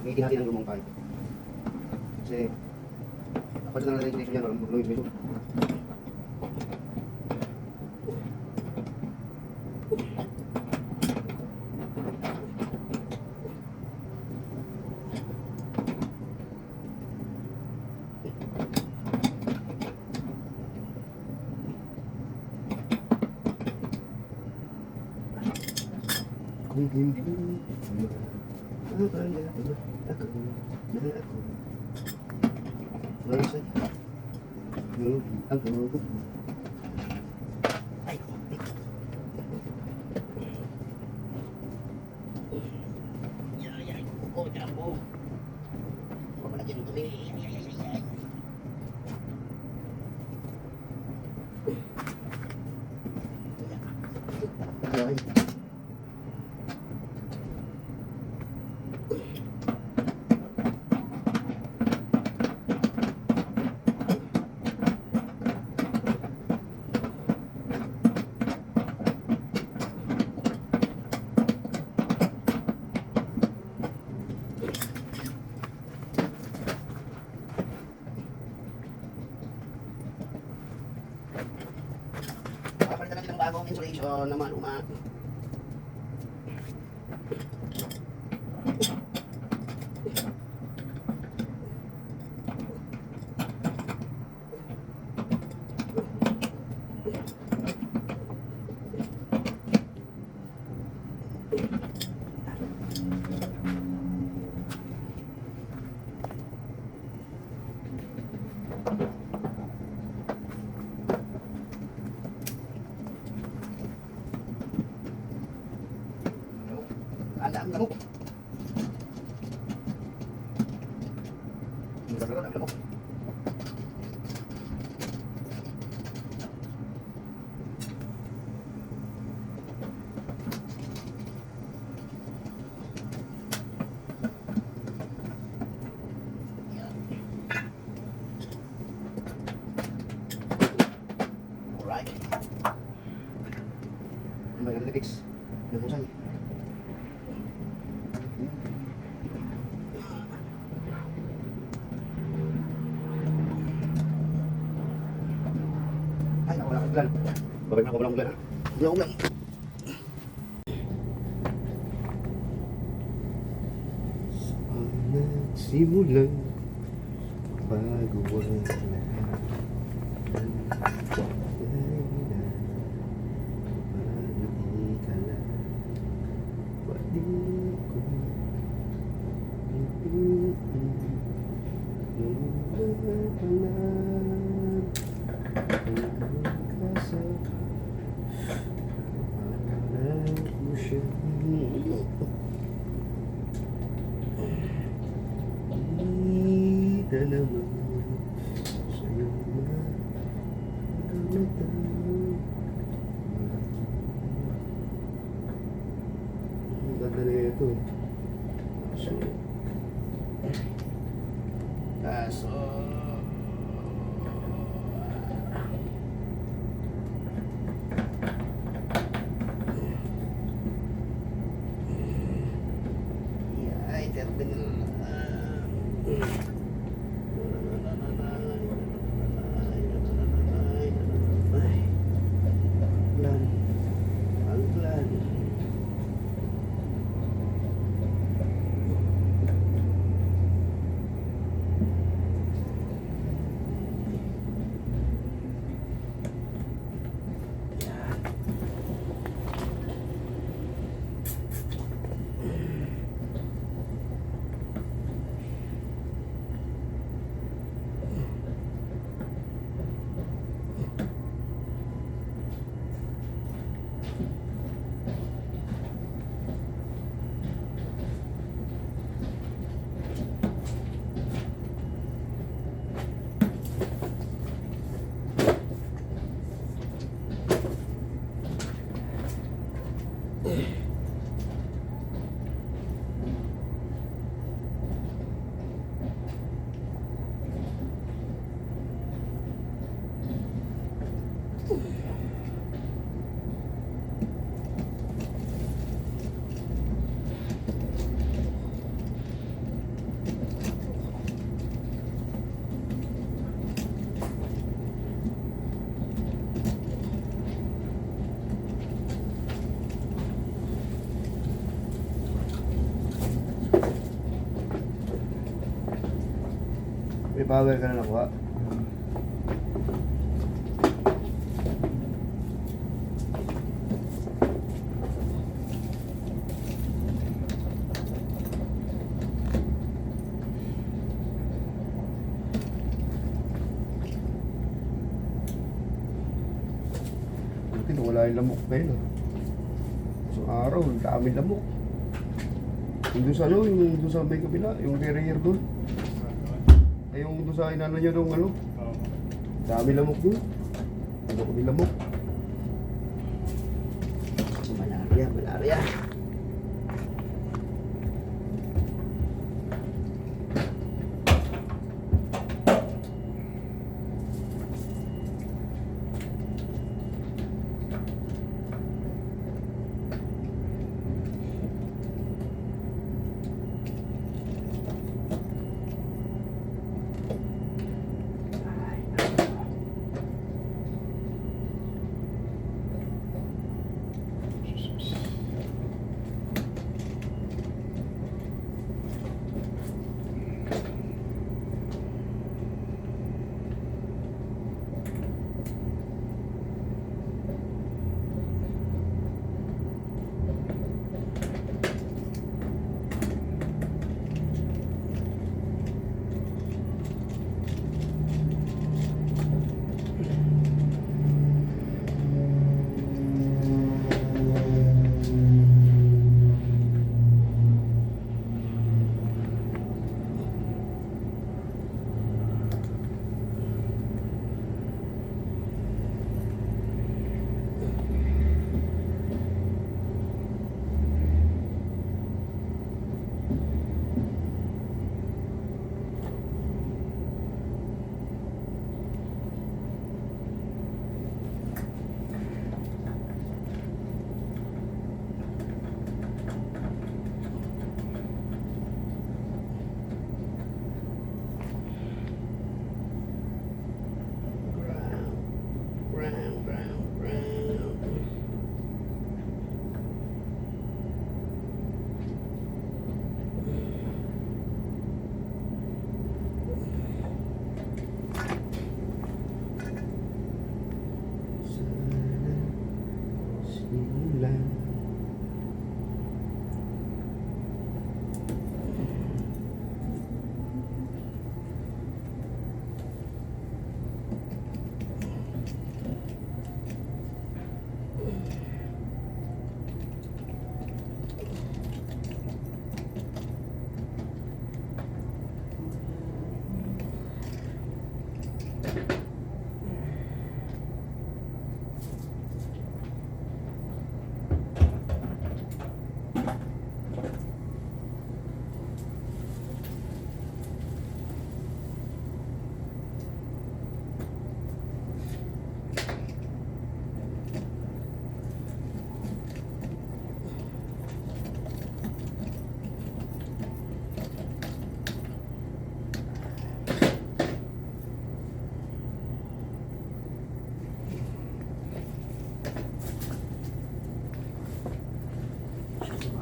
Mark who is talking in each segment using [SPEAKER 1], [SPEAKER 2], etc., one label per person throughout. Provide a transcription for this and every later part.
[SPEAKER 1] Gamitin natin ang lumang pipe. Kasi, dapat na natin yung yan, walang lumang. Kung hindi mabaya ako na ako nasa loob ang loob. Ay, ay, kuko, jambo. Huwag mo na dyan dumi. Ay. Papalitan natin ng bagong insulation na maluma. Ada ang lamok. Ang lamok. Alright. Ang bagay na fix. Nabusay. Ay, wala akong plan. Babay na ako, wala akong plan. Hindi akong plan. Nagsimulang bago ang lahat. Kita naman sa'yo magamatan. Ang ganda na ito. Kaso ay, terminal. May power ka na nakuha. Buti wala yung lamok kayo na. So araw, dami lamok. Yung doon sa ano, yung doon sa may kabila, yung carrier doon. Ay yung doon sa inano nyo doon ano. Dami lamok doon. Ano ko may lamok. Malaria, malaria.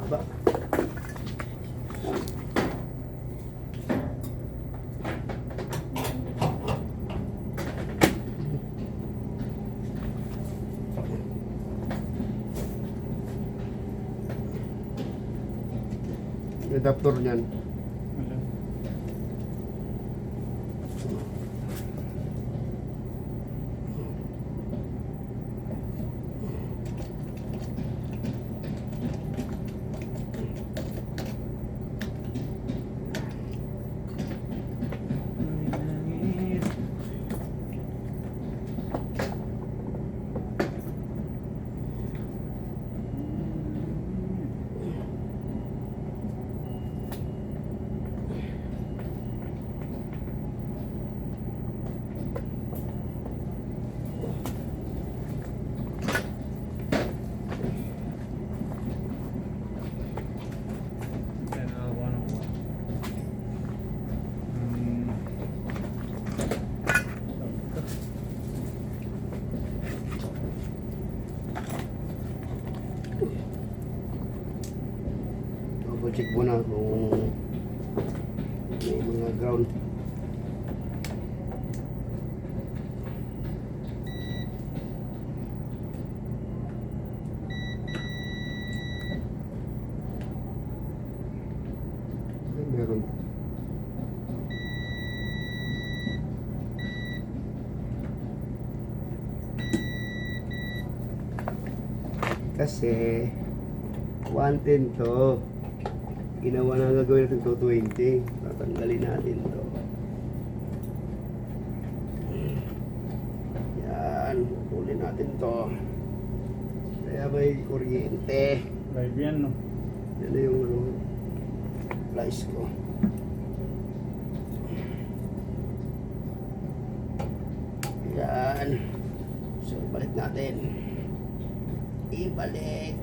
[SPEAKER 1] Ba? Yung adapter niyan. Check muna kung may mga ground meron. Kasi 110 to. Ginawa na gagawin natin 220. Tatanggalin natin to. Yan, pulin natin to. Kaya may kuryente.
[SPEAKER 2] Live yan, no?
[SPEAKER 1] Yan na yung ano, lights ko. Yan. So, balik natin. Ibalik.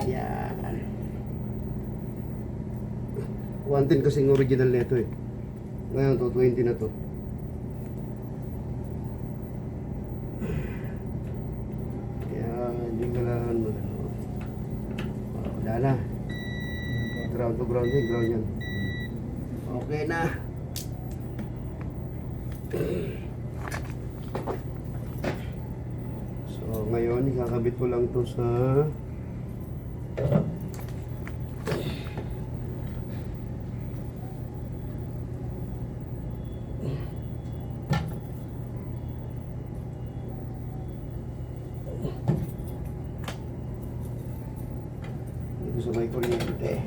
[SPEAKER 1] Yan. 110 kasing original nito eh. Ngayon, 220 na to. Kaya, hindi kailangan mo ano. Wala na. Ground to ground yan, ground yan. Okay na. So, ngayon, ikakabit ko lang to sa dito sa may kuryente.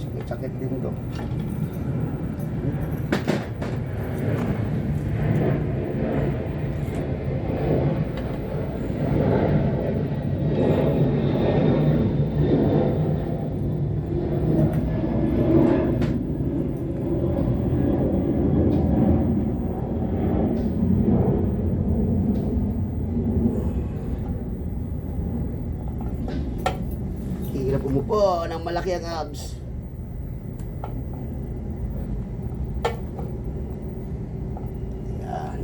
[SPEAKER 1] Sakit-sakit din to. Hirap umupo ng malaki ang abs. Yan.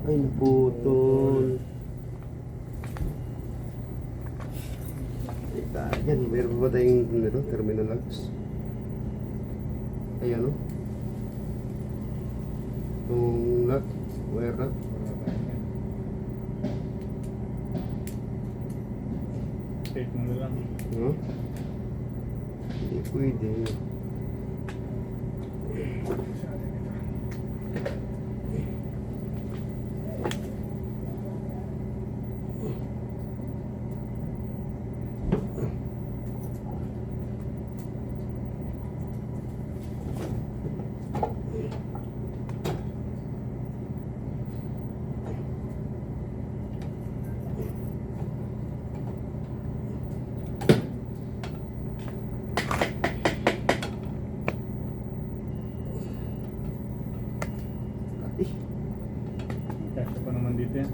[SPEAKER 1] Ay, naputol. Yan, meron ba tayong ano, terminal logs? Ayan o. Itong nut, wire nut.
[SPEAKER 2] Take mo na lang.
[SPEAKER 1] No? Hindi pwede.
[SPEAKER 2] Kasya pa naman dito yan.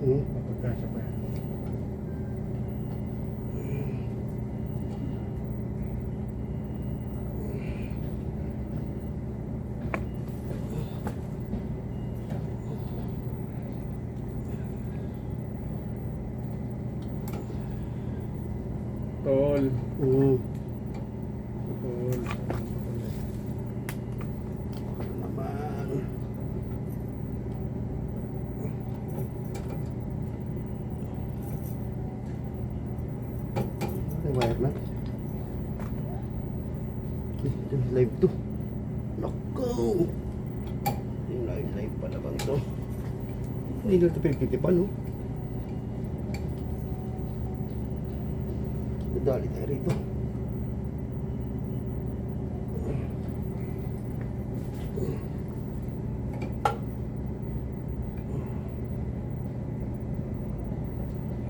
[SPEAKER 1] Hmm?
[SPEAKER 2] Kapagkasya pa yan. Tol.
[SPEAKER 1] Hmm.
[SPEAKER 2] Tol.
[SPEAKER 1] Naman. Ay, wire nut. Ito, live to. Naku! Yung live pa naman to. Hindi na ito pinagtitipan, no? Dali tayo rito.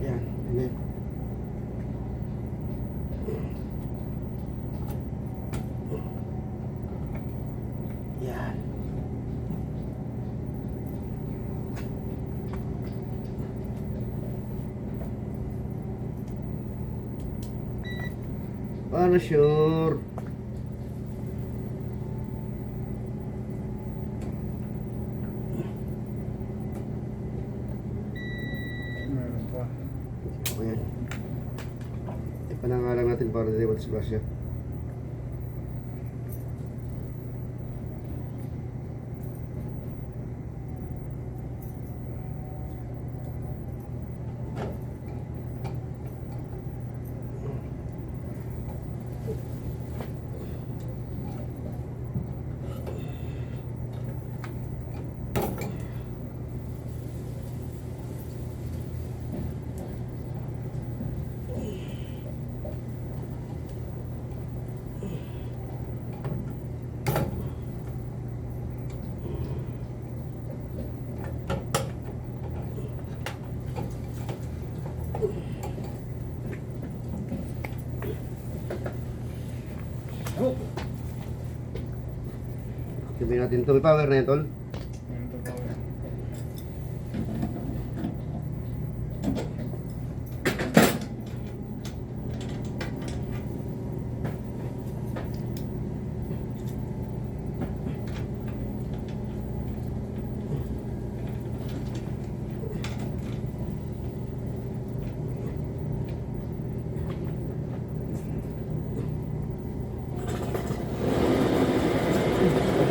[SPEAKER 1] Yan, yan. Yan. Para sure.
[SPEAKER 2] Meron pa.
[SPEAKER 1] Ayan. Ipanangalan natin para hindi matisgrasya.
[SPEAKER 2] Oh!
[SPEAKER 1] Sabihin natin ito. May power na yan, tol.
[SPEAKER 2] Ganun to power.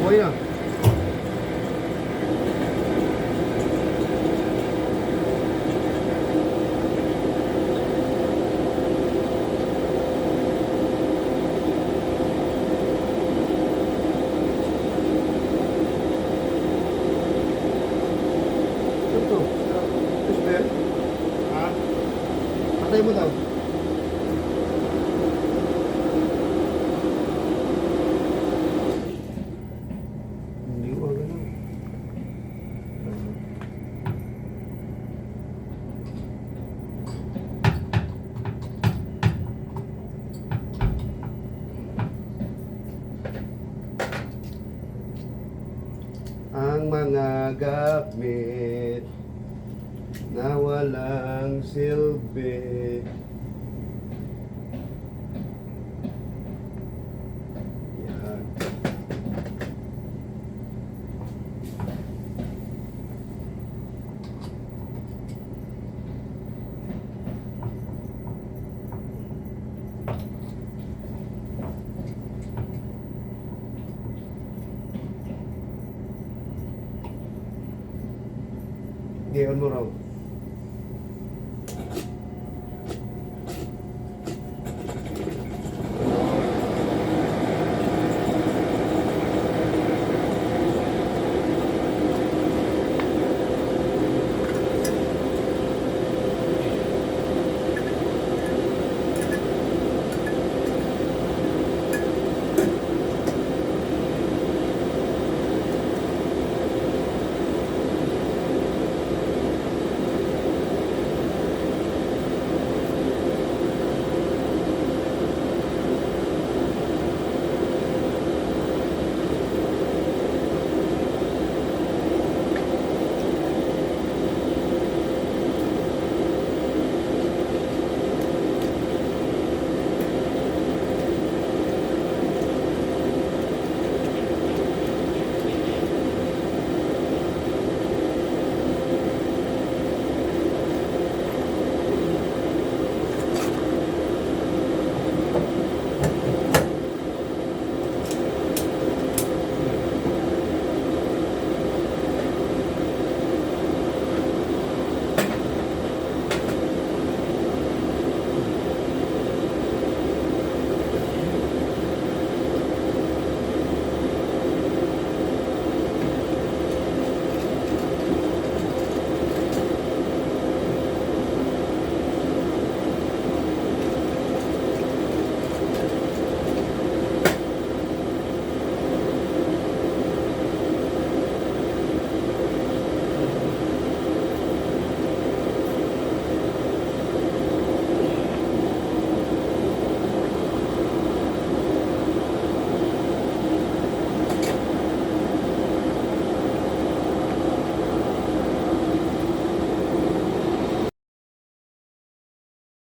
[SPEAKER 1] Buhay na. Ito. Tapos ba yan?
[SPEAKER 2] Ha?
[SPEAKER 1] Patay mo daw. Hindi ko ganun. Ang mga gamit na walang silbi. Yan. Ngayon mo raw.